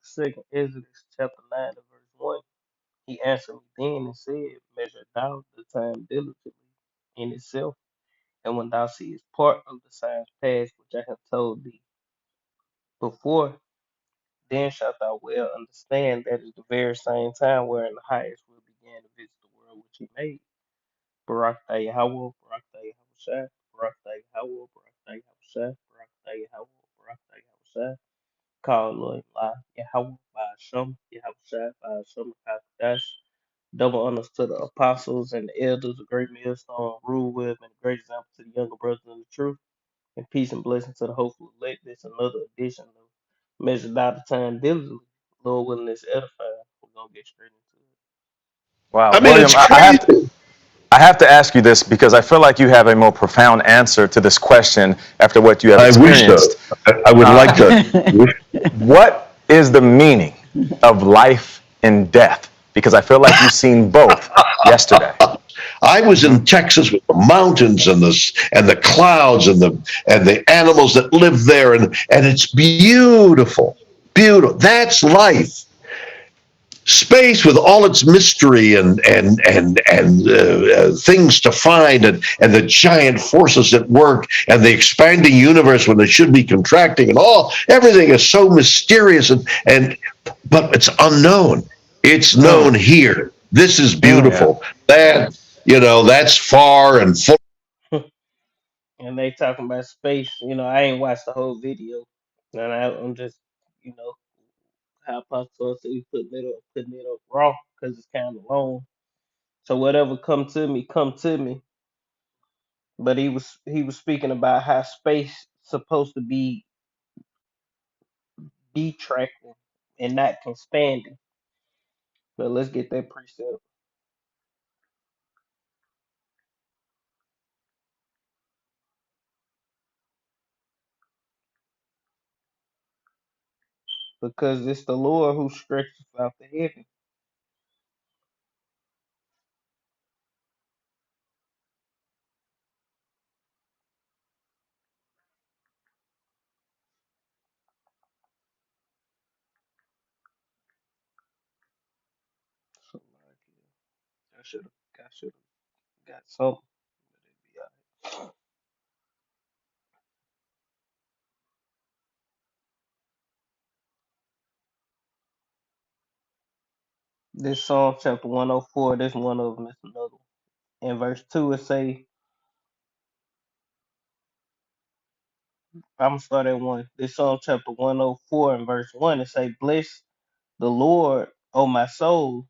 Second Exodus chapter 9 and verse 1. He answered me then and said, Measure thou the time diligently in itself, and when thou seest part of the signs past which I have told thee before, then shalt thou well understand that is the very same time wherein the highest will begin to visit the world which he made. Barak Yahweh, Barak Yahweh, Barak Yahweh, Barak Yahweh, Barak Yahweh, Barak Yahweh. Call Lord La Yahweh by Hashem, Yahweh by Hashem Hakadosh. Double honors to the apostles and the elders, a great millstone rule with, and a great example to the younger brothers in the truth. And peace and blessing to the hopeful elect. This another edition of Measured Out the Time Diligently. Lord willing, this edifying. We're gonna get straight into it. Wow, I mean, William, it's I have to. crazy. I have to ask you this because I feel like you have a more profound answer to this question after what you have I wish so. experienced. I would like Uh, to. what is the meaning of life and death? Because I feel like you've seen both yesterday. I was Hmm. in Texas with the mountains and the clouds and the animals that live there, and it's beautiful, beautiful. That's life. Space with all its mystery and things to find and the giant forces at work and the expanding universe when it should be contracting and all everything is so mysterious and but it's unknown. It's known Mm, here. This is yeah. beautiful. That's far and full. And they talking about space. I ain't watched the whole video, and I'm just, you know, how Apostle said he putting it up raw because it's kind of long. So whatever come to me. But he was speaking about how space supposed to be detracting and not expanding. But let's get that precept because it's the Lord who stretches out the heaven. So like, yeah, I should have got something. But it'd be all right. This Psalm chapter 104. This one of them is another one. In verse 2 it say, I'm gonna start at 1. This Psalm chapter 104 and verse 1 it say, Bless the Lord, O my soul,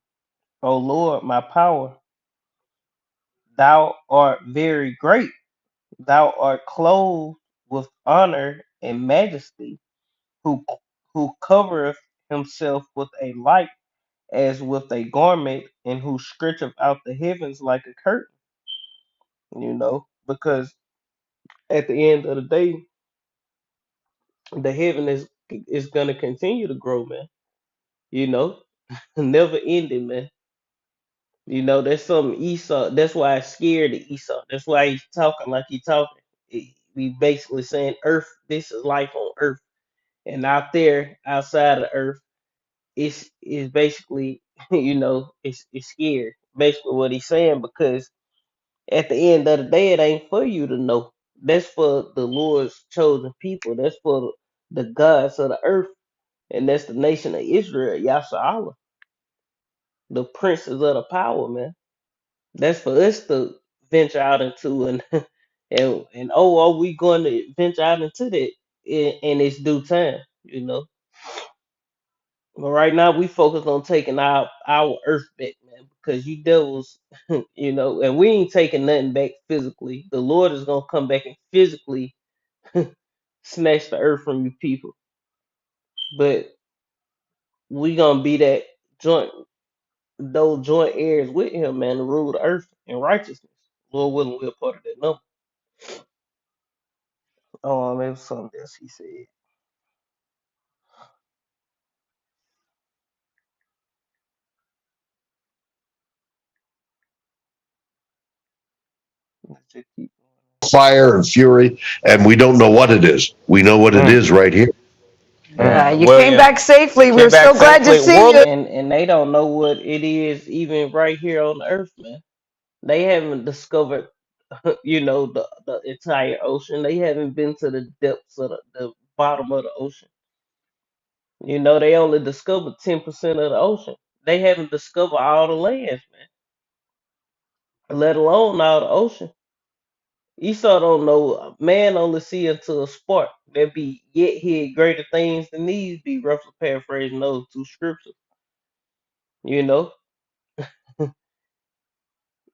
O Lord, my power. Thou art very great. Thou art clothed with honor and majesty, who who covereth himself with a light as with a garment, and who stretcheth out the heavens like a curtain. Because at the end of the day, the heaven is gonna continue to grow, man. You know, never ending, man. That's something Esau. That's why it's scared of Esau. That's why he's talking like he's talking. We basically saying Earth. This is life on Earth, and out there, outside of Earth, it's basically, it's scared. Basically, what he's saying because at the end of the day, it ain't for you to know. That's for the Lord's chosen people. That's for the gods of the earth, and that's the nation of Israel, Yasha Allah, the princes of the power, man. That's for us to venture out into and are we going to venture out into that in its due time, you know. But right now we focus on taking our earth back, man, because you devils, and we ain't taking nothing back physically. The Lord is gonna come back and physically snatch the earth from you people. But we gonna be that joint those joint heirs with him, man, to rule the earth in righteousness. Lord willing, we're part of that number. Oh, man, something else he said. Let's just keep going. Fire and fury, and we don't know what it is. We know what it Mm, is right here. You came William, back you safely. came We're back so glad to safely. see you. Worldly And they don't know what it is even right here on Earth, man. They haven't discovered, the entire ocean. They haven't been to the depths of the bottom of the ocean. They only discovered 10% of the ocean. They haven't discovered all the lands, man, let alone all the ocean. Esau don't know. Man only see into a spark. There be yet here greater things than these. Be roughly paraphrasing those two scriptures. You know,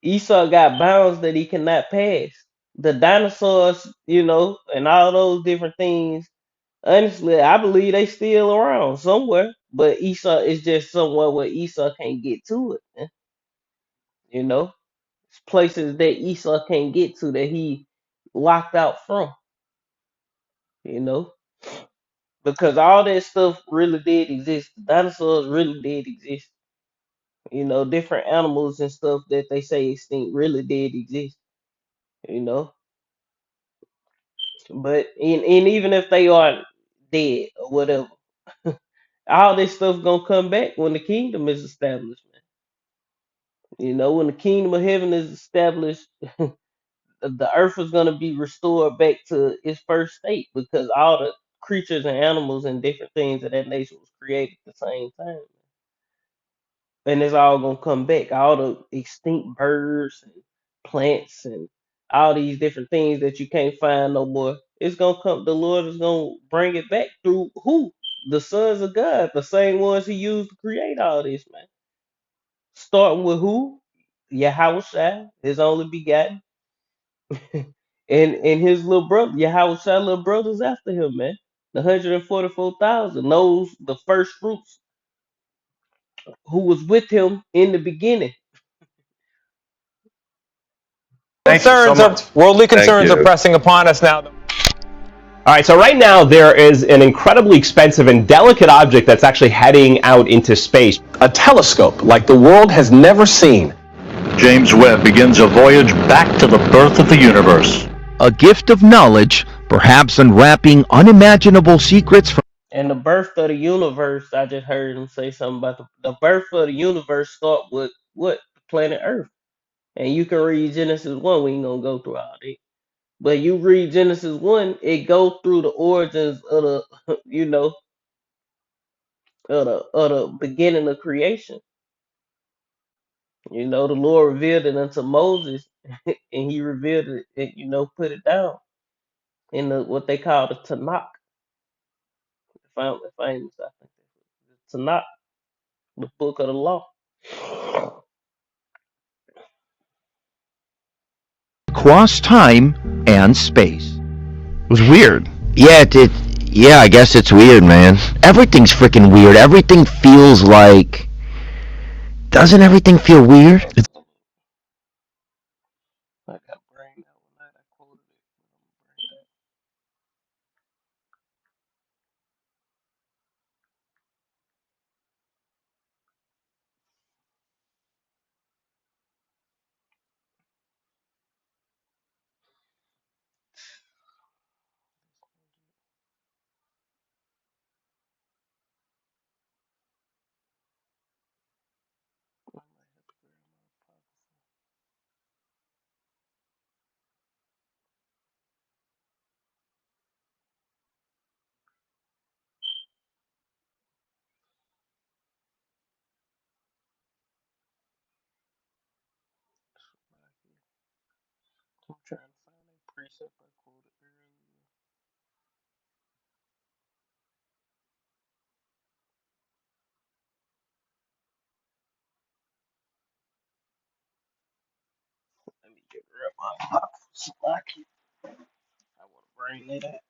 Esau got bounds that he cannot pass. The dinosaurs, and all those different things. Honestly, I believe they still around somewhere. But Esau is just somewhere where Esau can't get to it. Man. You know, it's places that Esau can't get to that he locked out from. You know, because all that stuff really did exist. Dinosaurs really did exist. Different animals and stuff that they say extinct really did exist. You know, but and even if they are dead or whatever, all this stuff gonna come back when the kingdom is established, man. When the kingdom of heaven is established, the earth is gonna be restored back to its first state because all the creatures and animals and different things of that nature was created at the same time. And it's all gonna come back. All the extinct birds and plants and all these different things that you can't find no more. It's gonna come. The Lord is gonna bring it back through who? The sons of God, the same ones He used to create all this, man. Starting with who? Yahweh, His only begotten, and His little brother, Yahweh, little brothers after Him, man. The 144,000, those the first fruits who was with Him in the beginning. Thank you so much. Worldly Thank concerns are you. pressing upon us now. All right, so right now there is an incredibly expensive and delicate object that's actually heading out into space. A telescope like the world has never seen. James Webb begins a voyage back to the birth of the universe. A gift of knowledge, perhaps unwrapping unimaginable secrets from And the birth of the universe, I just heard him say something about the birth of the universe start with what? The planet Earth. And you can read Genesis 1, we ain't gonna go through all that. But you read Genesis 1, it goes through the origins of the of the beginning of creation. The Lord revealed it unto Moses and he revealed it and put it down in what they call the Tanakh. Famous, I think. The Tanakh, the book of the law. across time and space. It was weird. Yeah, I guess it's weird, man. Everything's freaking weird. Everything feels like. Doesn't everything feel weird? I got brain that one night. I quoted it. I'm trying to find a precept I quoted earlier. Let me get rid of my pockets. I want to bring it up.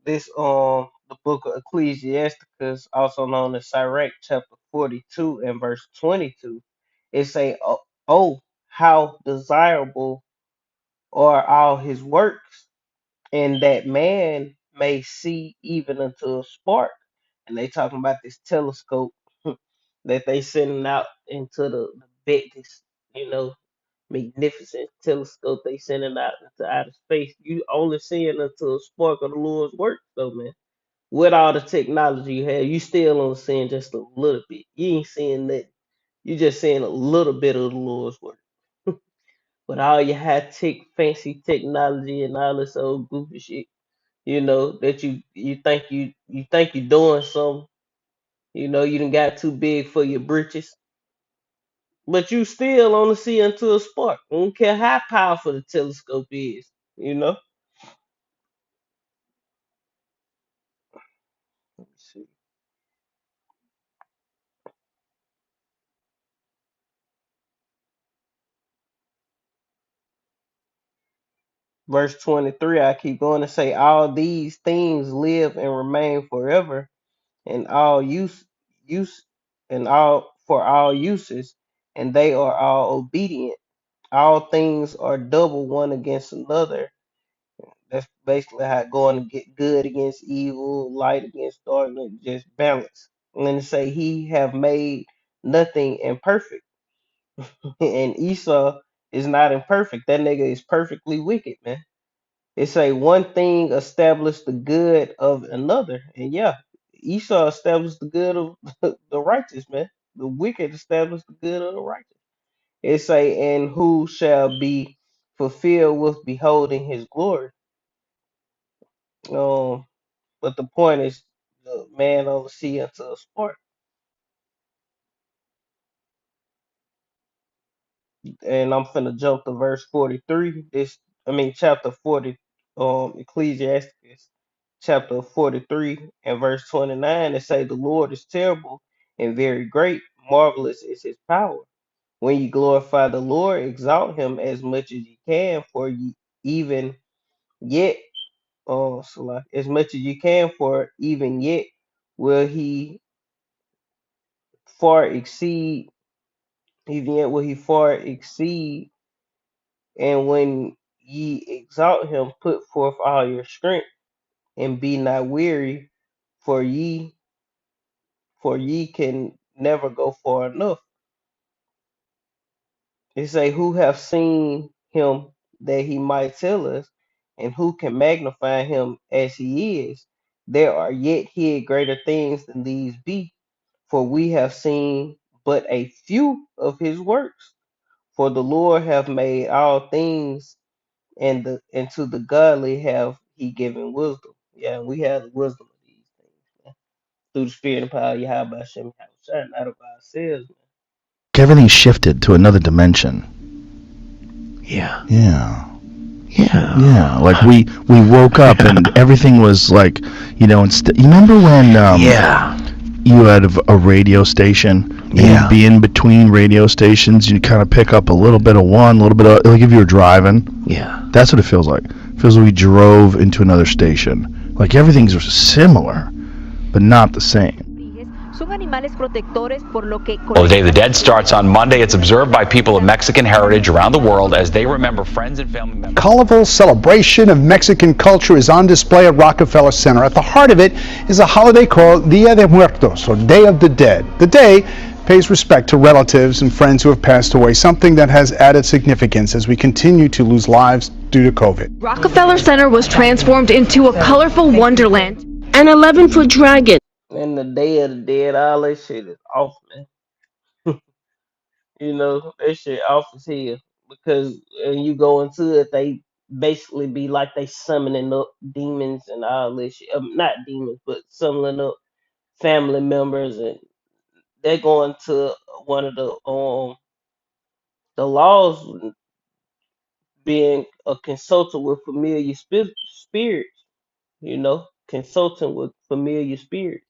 the book of Ecclesiasticus, also known as Sirach, chapter 42 and verse 22. It say, oh, how desirable are all his works, and that man may see even unto a spark. And they talking about this telescope that they sending out into the biggest, you know, magnificent telescope they sending out into outer space. You only seeing until a spark of the Lord's work, though, man. With all the technology you have, you still only seeing just a little bit. You ain't seeing that. You just seeing a little bit of the Lord's work. With all your high tech, fancy technology and all this old goofy shit, that you think you doing something. You done got too big for your britches, but you still only see until a spark. I don't care how powerful the telescope is. You know. Let me see. Verse 23. I keep going to say, all these things live and remain forever, and all use, and all for all uses, and they are all obedient. All things are double one against another. That's basically how going to get good against evil, light against darkness, just balance. And then to say he have made nothing imperfect. And Esau is not imperfect. That nigga is perfectly wicked, man. It say one thing established the good of another. And yeah, Esau established the good of the righteous, man. The wicked established the good of the righteous. It say, and who shall be fulfilled with beholding his glory. Um, but the point is, the man oversee unto a sport. And I'm finna jump to verse 43. Chapter 40, Ecclesiasticus, chapter 43 and verse 29. It say, the Lord is terrible and very great, marvelous is his power. When you glorify the Lord, exalt him as much as you can, for ye even yet, as much as you can, for even yet will he far exceed, even yet will he far exceed, and when ye exalt him, put forth all your strength, and be not weary, for ye can never go far enough. It say, who have seen him that he might tell us, and who can magnify him as he is? There are yet hid greater things than these be, for we have seen but a few of his works. For the Lord hath made all things, and to the godly have he given wisdom. Yeah, we have the wisdom of these things, man. Through the spirit and power of Yahweh Hashem Shine out of ourselves, man. Everything shifted to another dimension. Yeah. Yeah. Yeah. Yeah. Like we woke up and everything was like, you remember when Yeah. you had a radio station and Yeah. you'd be in between radio stations, you kind of pick up a little bit of one, a little bit of, like if you were driving. Yeah. That's what it feels like. It feels like we drove into another station. Like everything's similar, but not the same. Well, the Day of the Dead starts on Monday. It's observed by people of Mexican heritage around the world as they remember friends and family members. Colorful celebration of Mexican culture is on display at Rockefeller Center. At the heart of it is a holiday called Dia de Muertos, or Day of the Dead. The day pays respect to relatives and friends who have passed away, something that has added significance as we continue to lose lives due to COVID. Rockefeller Center was transformed into a colorful wonderland. An 11-foot dragon. And the Day of the Dead, all that shit is off, man. That shit off as hell. Because when you go into it, they basically be like they summoning up demons and all this shit. Not demons, but summoning up family members, and they're going to one of the laws being a consultant with familiar spirits. Consulting with familiar spirits.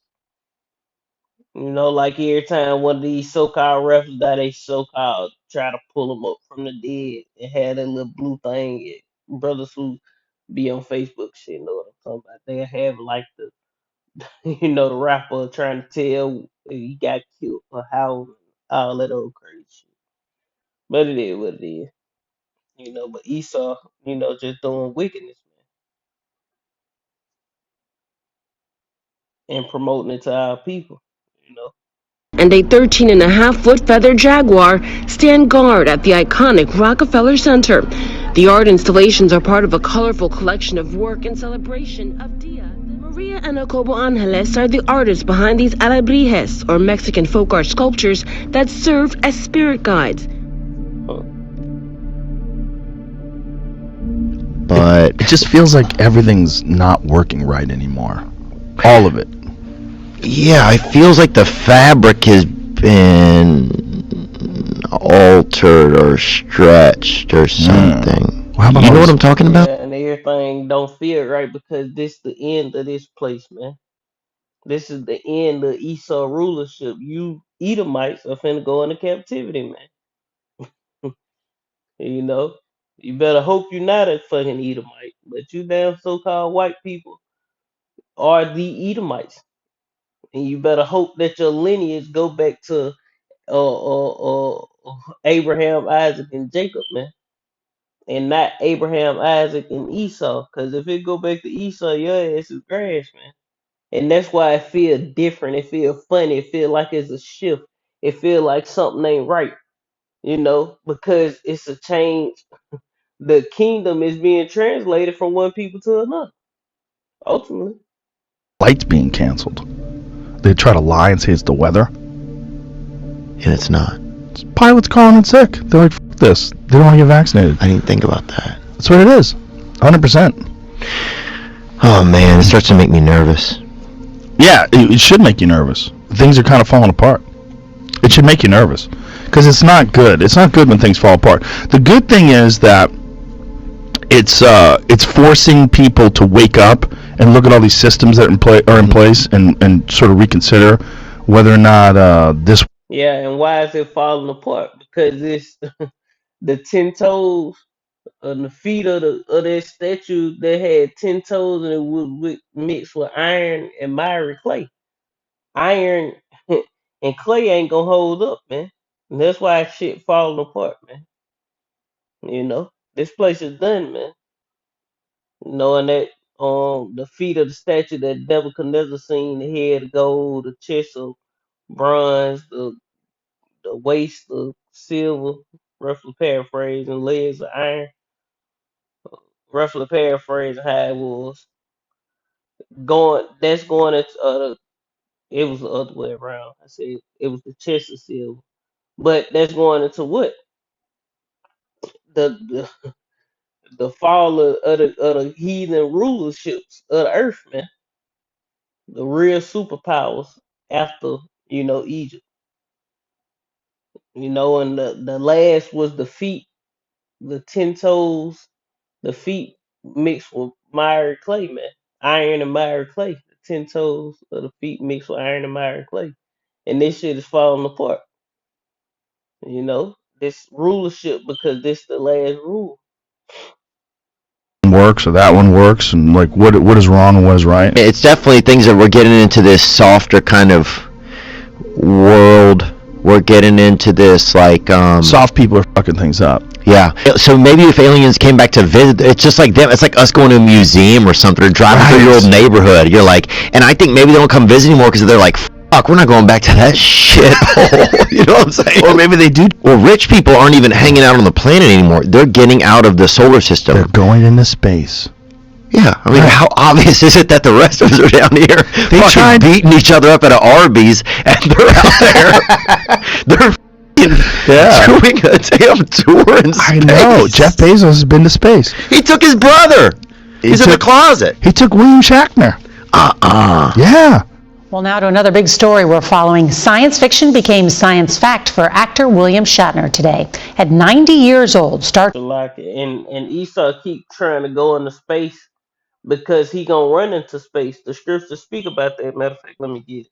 Like every time one of these so-called rappers that they so-called try to pull them up from the dead and had that little blue thing, brothers who be on Facebook shit. Know what I'm talking about? They have like the the rapper trying to tell he got killed for how all that old crazy shit. But it is what it is. But Esau, just doing wickedness, man, and promoting it to our people. You know. And a 13.5-foot feather jaguar stand guard at the iconic Rockefeller Center. The art installations are part of a colorful collection of work in celebration of Dia. Maria and Jacobo Angeles are the artists behind these alebrijes, or Mexican folk art sculptures that serve as spirit guides. But it just feels like everything's not working right anymore. All of it. Yeah, it feels like the fabric has been altered or stretched or something. Well, You know what I'm talking about? Yeah, and everything don't feel right because this the end of this place, man. This is the end of Esau rulership. You Edomites are finna go into captivity, man. you know, you better hope you're not a fucking Edomite, but you damn so-called white people are the Edomites, and you better hope that your lineage go back to Abraham, Isaac, and Jacob, man, and not Abraham, Isaac, and Esau. Because if it go back to Esau, your ass is grass, man. And that's why it feel different. It feel funny. It feel like it's a shift. It feel like something ain't right, because it's a change. The kingdom is being translated from one people to another. Ultimately, Lights being canceled. They try to lie and say it's the weather. And it's not. It's pilots calling in sick. They're like, F this. They don't want to get vaccinated. I didn't think about that. That's what it is. 100%. Oh man, it starts to make me nervous. Yeah, it should make you nervous. Things are kind of falling apart. It should make you nervous because it's not good. It's not good when things fall apart. The good thing is that it's forcing people to wake up and look at all these systems that are in place and sort of reconsider whether or not this. yeah. And why is it falling apart? Because it's the 10 toes on the feet of that statue that had 10 toes and it was mixed with iron and miry clay. Iron and clay ain't gonna hold up, man. And that's why shit falling apart, man. This place is done, man. Knowing that the feet of the statue that Nebuchadnezzar seen, the head of gold, the chest of bronze, the waist of silver, roughly paraphrase, and legs of iron, roughly paraphrase how it was going. That's going into it was the other way around. I said it was the chest of silver, but that's going into what the the fall of the heathen rulerships of the earth, man. The real superpowers after Egypt, and the last was the feet, the 10 toes, the feet mixed with miry clay, man, iron and miry clay. The 10 toes of the feet mixed with iron and miry clay, and this shit is falling apart. This rulership because this the last rule. Works or that one works, and like what is wrong and what is right. It's definitely things that we're getting into this softer kind of world. We're getting into this like soft people are fucking things up. Yeah. So maybe if aliens came back to visit, it's just like them. It's like us going to a museum or something, or driving through your old neighborhood. You're like, and I think maybe they don't come visit anymore because they're like, fuck, we're not going back to that shit hole. You know what I'm saying? Or maybe they do. Well, rich people aren't even hanging out on the planet anymore. They're getting out of the solar system. They're going into space. Yeah, I mean, how obvious is it that the rest of us are down here They tried beating each other up at an Arby's, and they're out there, they're doing a damn tour in space. I know. Jeff Bezos has been to space. He took his brother. He's in the closet. He took William Shatner. Yeah. Well, now to another big story we're following. Science fiction became science fact for actor William Shatner today. At 90 years old, and Esau keep trying to go into space because he gonna run into space. The scriptures speak about that. Matter of fact, let me get it.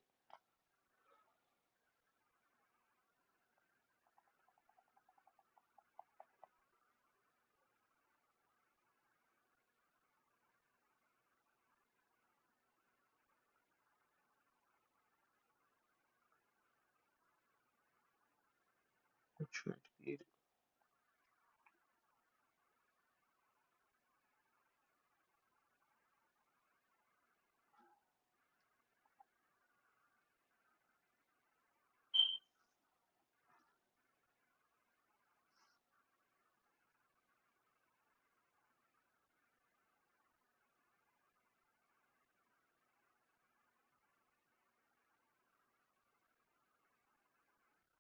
trying to get it.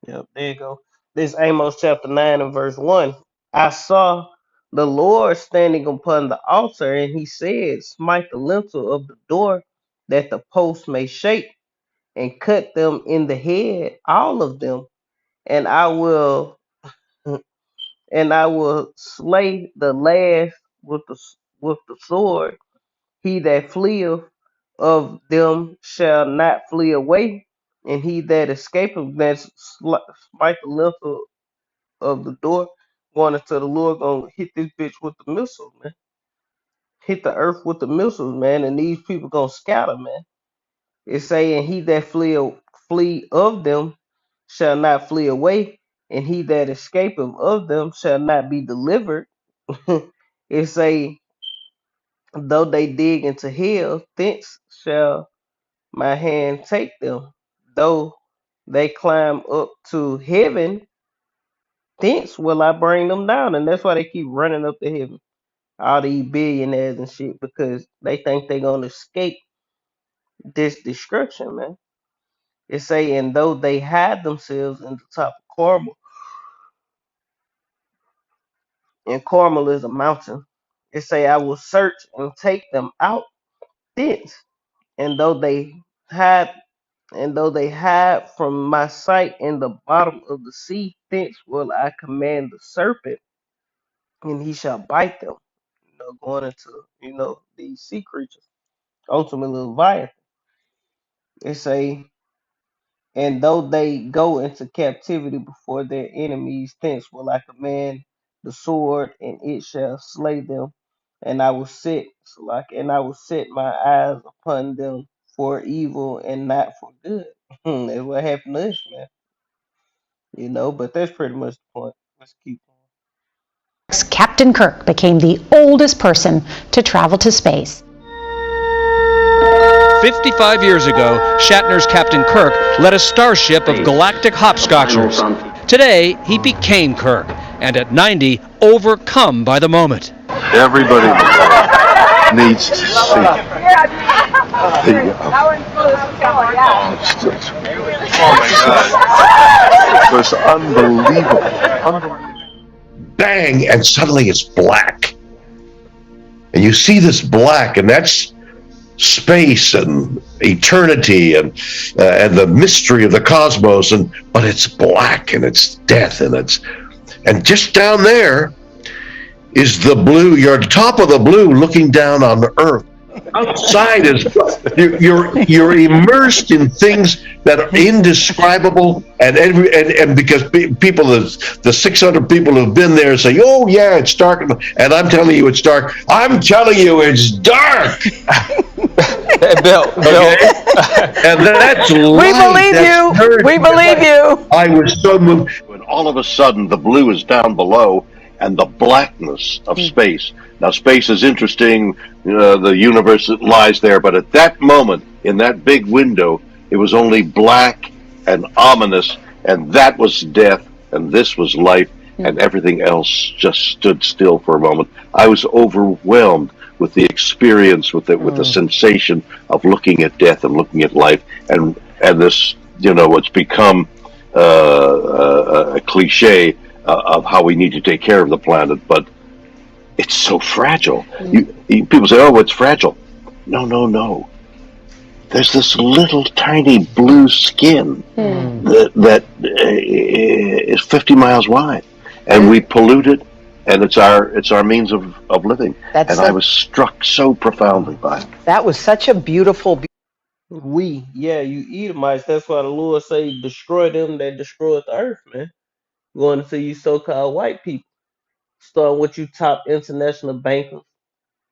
Yep, there you go. This Amos chapter 9 and verse 1. I saw the Lord standing upon the altar, and he said, smite the lintel of the door, that the posts may shake, and cut them in the head, all of them, and I will slay the last with the sword. He that fleeth of them shall not flee away, and he that escapeth that smite the lintel of the door, going into the Lord, gonna hit this bitch with the missiles, man. Hit the earth with the missiles, man, and these people gonna scatter, man. It's saying he that flee of them shall not flee away, and he that escapeth of them shall not be delivered. It say, though they dig into hell, thence shall my hand take them. Though they climb up to heaven, thence will I bring them down. And that's why they keep running up to heaven. All these billionaires and shit, because they think they're gonna escape this destruction, man. It say, and though they hide themselves in the top of Carmel, and Carmel is a mountain. It say, I will search and take them out thence, and hide, though they hide from my sight in the bottom of the sea, thence will I command the serpent, and he shall bite them. Going into these sea creatures, ultimately Leviathan. It say, and though they go into captivity before their enemies, thence will I command the sword, and it shall slay them. And I will set my eyes upon them for evil and not for good. That's what happened to us, man. But that's pretty much the point. Let's keep Captain Kirk became the oldest person to travel to space. 55 years ago, Shatner's Captain Kirk led a starship of galactic hopscotchers. Today, he became Kirk, and at 90, overcome by the moment. Everybody needs to see oh my God. It was unbelievable. Bang, and suddenly it's black. And you see this black, and that's space and eternity and the mystery of the cosmos, but it's black and it's death and just down there is the blue. You're at the top of the blue looking down on the earth. Outside is you're immersed in things that are indescribable, and because people, the 600 people who've been there say, oh yeah, it's dark, and I'm telling you it's dark. I'm telling you it's dark. Bill. And that's we believe you. We believe you. I was so moved when all of a sudden the blue is down below and the blackness of space. Now, space is interesting, the universe lies there, but at that moment, in that big window, it was only black and ominous, and that was death, and this was life, and everything else just stood still for a moment. I was overwhelmed with the experience, with the sensation of looking at death and looking at life, and this, it's become a cliche of how we need to take care of the planet, but it's so fragile. People say, oh, it's fragile. No. There's this little tiny blue skin that is 50 miles wide, and we pollute it, and it's our means of living. I was struck so profoundly by it. That was such a beautiful. You Edomites. That's why the Lord say, destroy them that destroy the earth, man. Going into you so-called white people. Starting with you top international bankers,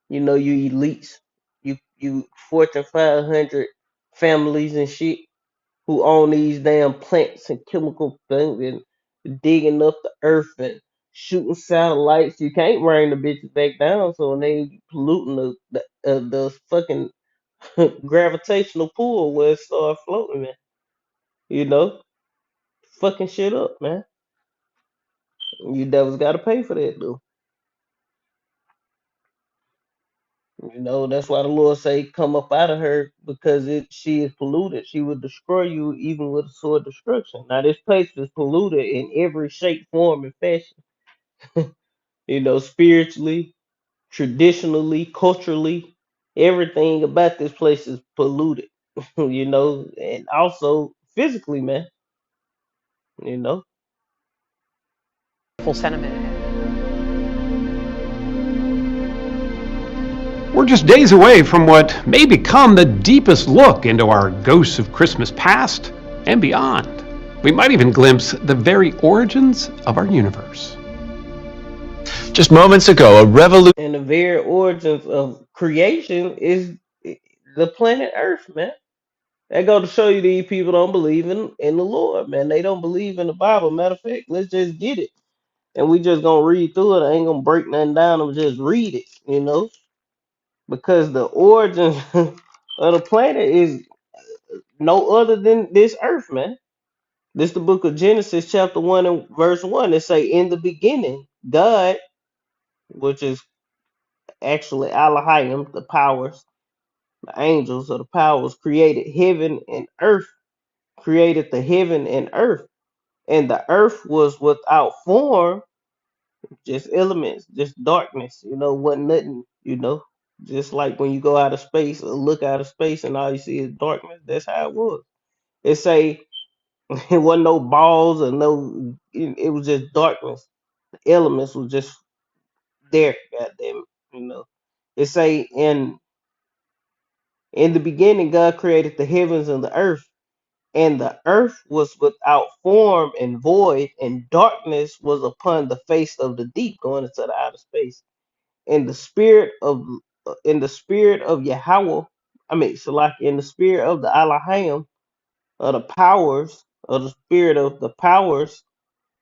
you elites, you Fortune 500 families and shit who own these damn plants and chemical things, digging up the earth and shooting satellites. You can't bring the bitches back down, so when they polluting the fucking gravitational pull where it start floating, man. You know, fucking shit up, man. You devils got to pay for that, though. You know, that's why the Lord say, "Come up out of her, because she is polluted. She will destroy you, even with a sword of destruction." Now, this place is polluted in every shape, form, and fashion. You know, spiritually, traditionally, culturally, everything about this place is polluted. You know, and also physically, man. You know. Full sentiment. We're just days away from what may become the deepest look into our ghosts of Christmas past and beyond. We might even glimpse the very origins of our universe. Just moments ago, a revolution. And the very origins of creation is the planet Earth, man. That go to show you these people don't believe in the Lord, man. They don't believe in the Bible. Matter of fact, let's just get it. And we just gonna read through it. I ain't gonna break nothing down. I'm just read it, you know? Because the origins of the planet is no other than this earth, man. This the book of Genesis, chapter 1 and verse 1. It say, in the beginning, God, which is actually Elohim, the powers, the angels or the powers, created heaven and earth, created the heaven and earth. And the earth was without form, just elements, just darkness, you know, wasn't nothing, you know. Just like when you go out of space or look out of space and all you see is darkness, that's how it was. It say it wasn't no balls or no, it was just darkness. The elements was just there, goddamn it, you know. It say in the beginning God created the heavens and the earth, and the earth was without form and void, and darkness was upon the face of the deep, going into the outer space. In the spirit of Yahweh, I mean, so like in the spirit of the Elohim, of the powers, of the spirit of the powers,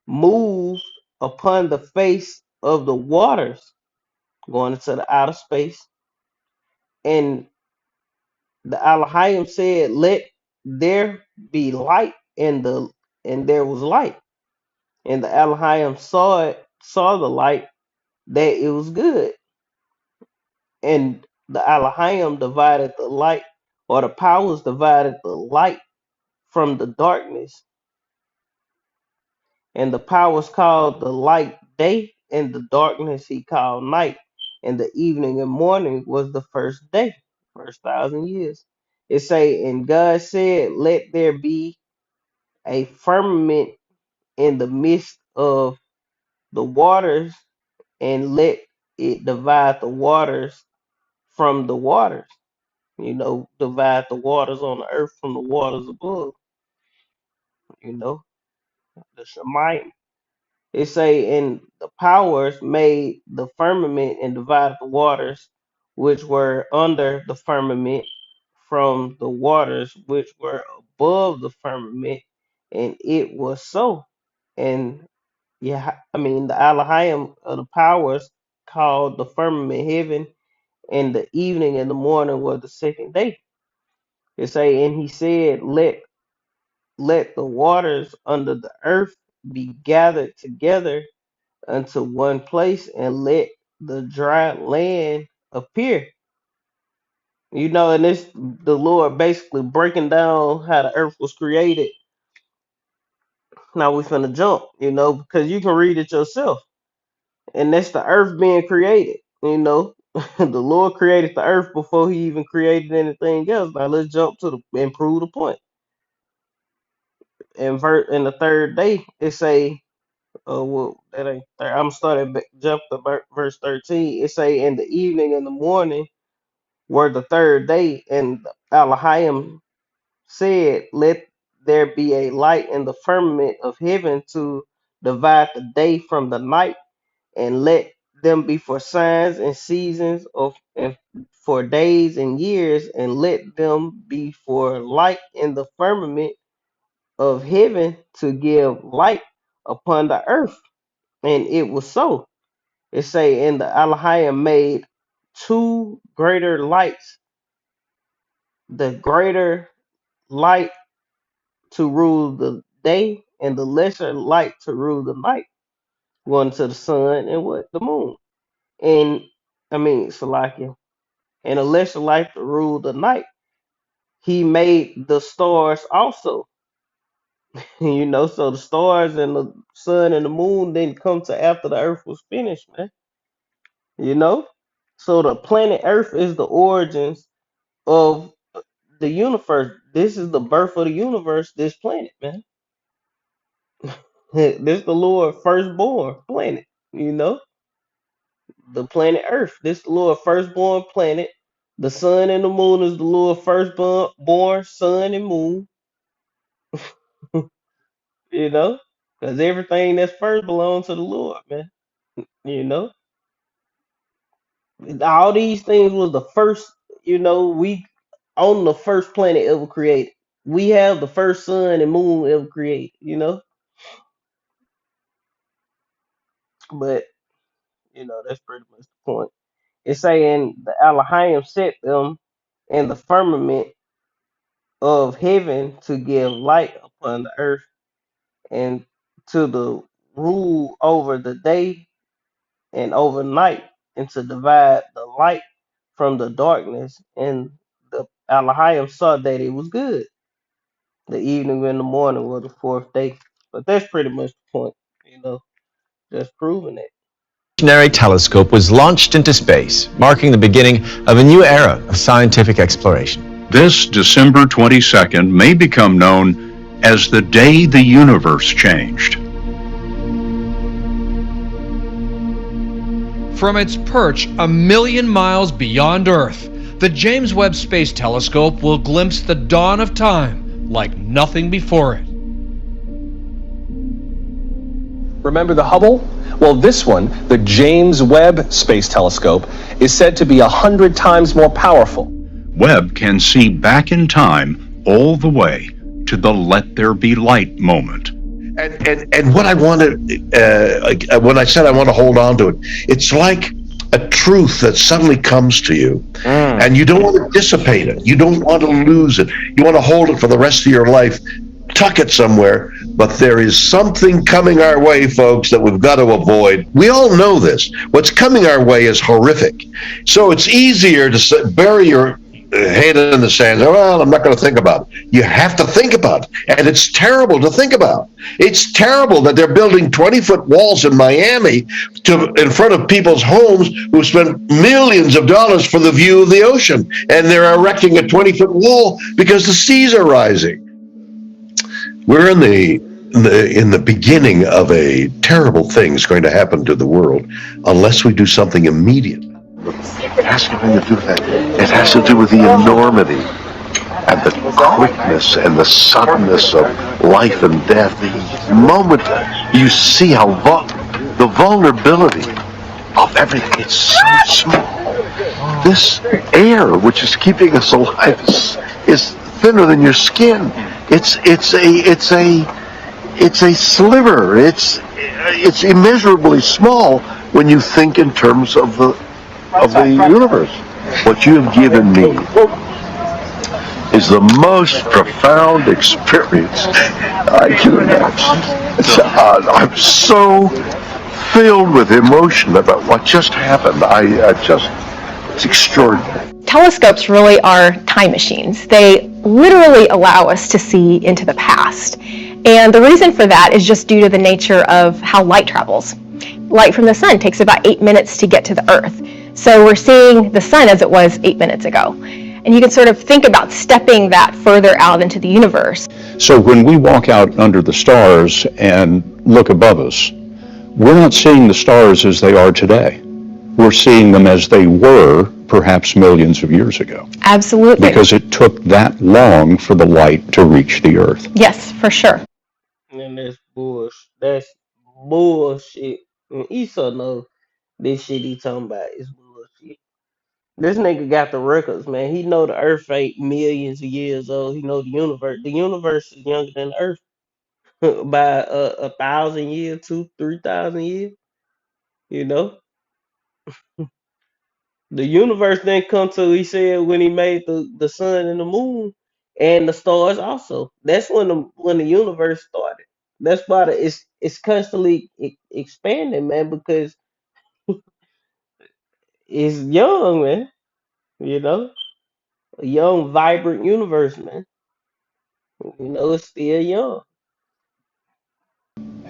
moved upon the face of the waters, going into the outer space. And the Elohim said, "Let there be light," and there was light. And the Elohim saw the light, that it was good. And the Elohim divided the light, or the powers divided the light from the darkness. And the powers called the light day, and the darkness he called night. And the evening and morning was the first day, first 1,000 years. It say, and God said, let there be a firmament in the midst of the waters, and let it divide the waters from the waters. You know, divide the waters on the earth from the waters above. You know, the Shemayim. It say, and the powers made the firmament and divided the waters which were under the firmament from the waters which were above the firmament, and it was so. And yeah, I mean the Elohim of the powers called the firmament heaven, and the evening and the morning was the second day. It say, and he said, let the waters under the earth be gathered together unto one place, and let the dry land appear. You know, and this the Lord basically breaking down how the earth was created. Now we finna jump, you know, because you can read it yourself. And that's the earth being created, you know. The Lord created the earth before he even created anything else. Now let's jump to the and prove the point. In the third day, it say, well, that ain't third. I'm starting jump to verse 13. It say, in the evening and the morning were the third day, and Elohim said, let there be a light in the firmament of heaven to divide the day from the night, and let them be for signs and seasons of and for days and years, and let them be for light in the firmament of heaven to give light upon the earth, and it was so. It say, and the Elohim made two greater lights, the greater light to rule the day, and the lesser light to rule the night, going to the sun and what the moon, and I mean Salakia, and a lesser light to rule the night. He made the stars also. So the stars and the sun and the moon didn't come to after the earth was finished, man. You know? So the planet Earth is the origins of the universe. This is the birth of the universe, this planet, man. This the Lord firstborn planet, you know? The planet Earth. This the Lord firstborn planet. The sun and the moon is the Lord firstborn sun and moon, you know? Because everything that's first belongs to the Lord, man. You know? All these things was the first, we on the first planet ever created. We have the first sun and moon ever created, but that's pretty much the point. It's saying the Elohim set them in the firmament of heaven to give light upon the earth and to the rule over the day and over night and to divide the light from the darkness. And the Elohim saw that it was good. The evening and the morning was the fourth day. But that's pretty much the point, just proving it. Revolutionary telescope was launched into space, marking the beginning of a new era of scientific exploration. This December 22nd may become known as the day the universe changed. From its perch a million miles beyond Earth, the James Webb Space Telescope will glimpse the dawn of time like nothing before it. Remember the Hubble? Well, this one, the James Webb Space Telescope, is said to be 100 times more powerful. Webb can see back in time all the way to the let there be light moment. And what I wanted, when I said I want to hold on to it, it's like a truth that suddenly comes to you, and you don't want to dissipate it. You don't want to lose it. You want to hold it for the rest of your life, tuck it somewhere. But there is something coming our way, folks, that we've got to avoid. We all know this. What's coming our way is horrific. So it's easier to bury your head in the sand. Well, I'm not going to think about it. You have to think about it. And it's terrible to think about. It's terrible that they're building 20-foot walls in Miami in front of people's homes who spent millions of dollars for the view of the ocean. And they're erecting a 20-foot wall because the seas are rising. We're in the beginning of a terrible thing is going to happen to the world unless we do something immediate. It has nothing to do with that. It has to do with the enormity and the quickness and the suddenness of life and death. The moment you see how the vulnerability of everything, it's so small. This air, which is keeping us alive, is thinner than your skin. It's a sliver. It's immeasurably small when you think in terms of the universe. What you have given me is the most profound experience I can imagine. I'm so filled with emotion about what just happened. It's extraordinary. Telescopes really are time machines. They literally allow us to see into the past. And the reason for that is just due to the nature of how light travels. Light from the sun takes about 8 minutes to get to the Earth. So we're seeing the sun as it was 8 minutes ago. And you can sort of think about stepping that further out into the universe. So when we walk out under the stars and look above us, we're not seeing the stars as they are today. We're seeing them as they were perhaps millions of years ago. Absolutely. Because it took that long for the light to reach the Earth. Yes, for sure. And that's bullshit. That's bullshit. And Esau knows this shit he talking about is bullshit. This nigga got the records, man. He know the Earth ain't millions of years old. He know the universe. The universe is younger than the Earth. by 1,000 years, 3,000 years. You know, the universe didn't come to. He said when he made the sun and the moon and the stars. Also, that's when the universe started. That's why it's constantly expanding, man, because it's young, man. You know, a young, vibrant universe, man. You know, it's still young.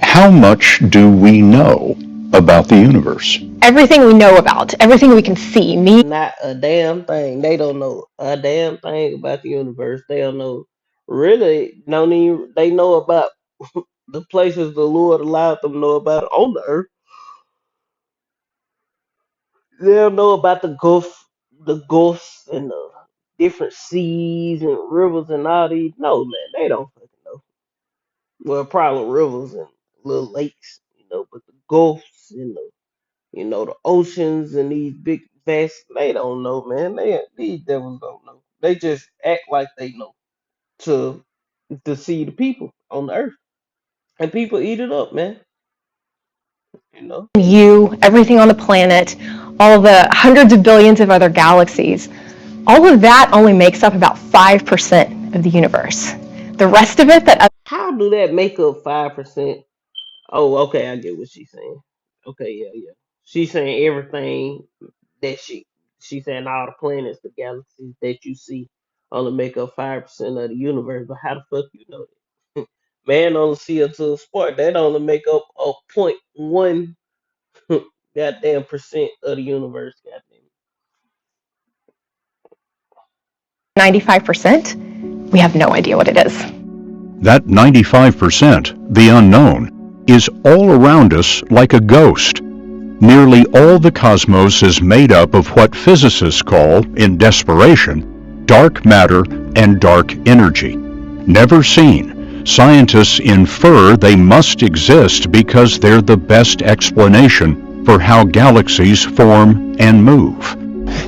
How much do we know about the universe? Everything we know about, everything we can see, me. Not a damn thing. They don't know a damn thing about the universe. They don't know really. Don't even. They know about the places the Lord allowed them to know about on the earth. They don't know about the gulfs and the different seas and rivers and all these. No, man, they don't fucking know. Well, probably rivers and little lakes, but the gulfs and the oceans and these big vast. They don't know, man. These devils don't know. They just act like they know to deceive the people on the earth, and people eat it up, man. You know. You, everything on the planet, all the hundreds of billions of other galaxies, all of that only makes up about 5% of the universe. The rest of it, that How do that make up 5%? Oh, okay, I get what she's saying. Okay, yeah, yeah. She's saying everything that she's saying all the planets, the galaxies that you see only make up 5% of the universe. But how the fuck you know that? Man only see it to a sport. That only make up a point one goddamn percent of the universe. Goddamn. 95%, we have no idea what it is. That 95%, the unknown, is all around us like a ghost. Nearly all the cosmos is made up of what physicists call, in desperation, dark matter and dark energy. Never seen, scientists infer they must exist because they're the best explanation for how galaxies form and move.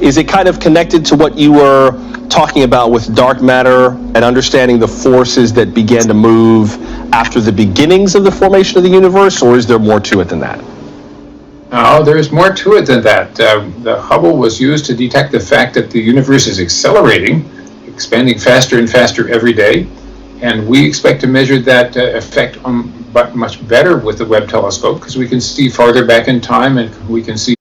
Is it kind of connected to what you were talking about with dark matter and understanding the forces that began to move after the beginnings of the formation of the universe, or is there more to it than that? No, there's more to it than that. The Hubble was used to detect the fact that the universe is accelerating, expanding faster and faster every day, and we expect to measure that effect but much better with the Webb telescope because we can see farther back in time and we can see.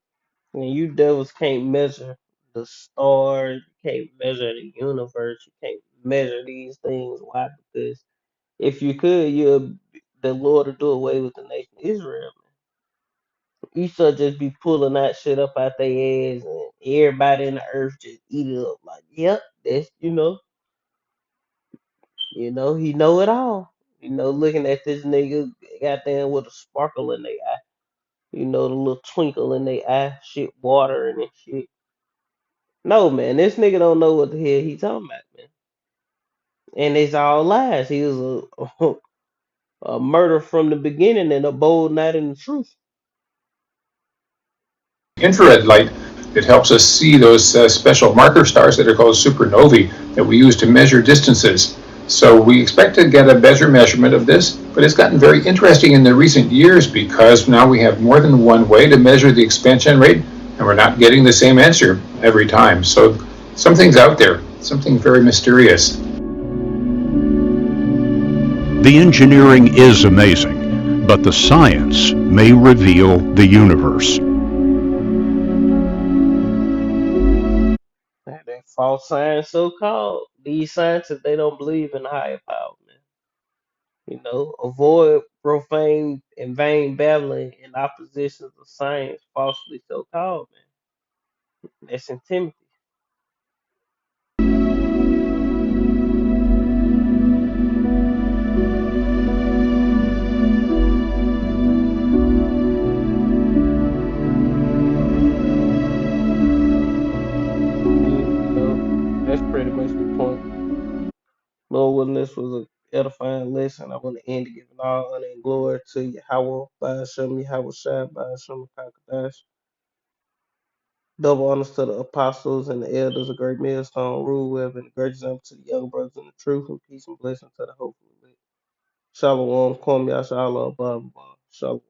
And you devils can't measure the stars, you can't measure the universe, you can't measure these things. Why? Because if you could, the Lord would do away with the nation of Israel. Man. You should just be pulling that shit up out their ass, and everybody in the earth just eat it up. Like, yep, that's he know it all. Looking at this nigga, goddamn, with a sparkle in their eye. The little twinkle in their eye, shit watering and shit. No, man, this nigga don't know what the hell he talking about, man. And it's all lies. He was a murder from the beginning and a bold night in the truth. Infrared light that helps us see those special marker stars that are called supernovae that we use to measure distances. So we expect to get a better measurement of this, but it's gotten very interesting in the recent years because now we have more than one way to measure the expansion rate, and we're not getting the same answer every time. So something's out there, something very mysterious. The engineering is amazing, but the science may reveal the universe. That false science, so called. These scientists, they don't believe in higher power, man. Avoid profane and vain babbling in opposition to science, falsely so called, man. That's in Timothy. That's pretty much the point. Lord willing, this was a edifying lesson. I want to end it giving all honor and glory to Yahweh, by Hashem, Yahweh Shai, by Hashem, Kakadash. Double honors to the apostles and the elders of Great Millstone, rule with and the great example to the young brothers in the truth, and peace and blessing to the hopeful. Shalom, Kwame Yashala, blah, blah, Shalom.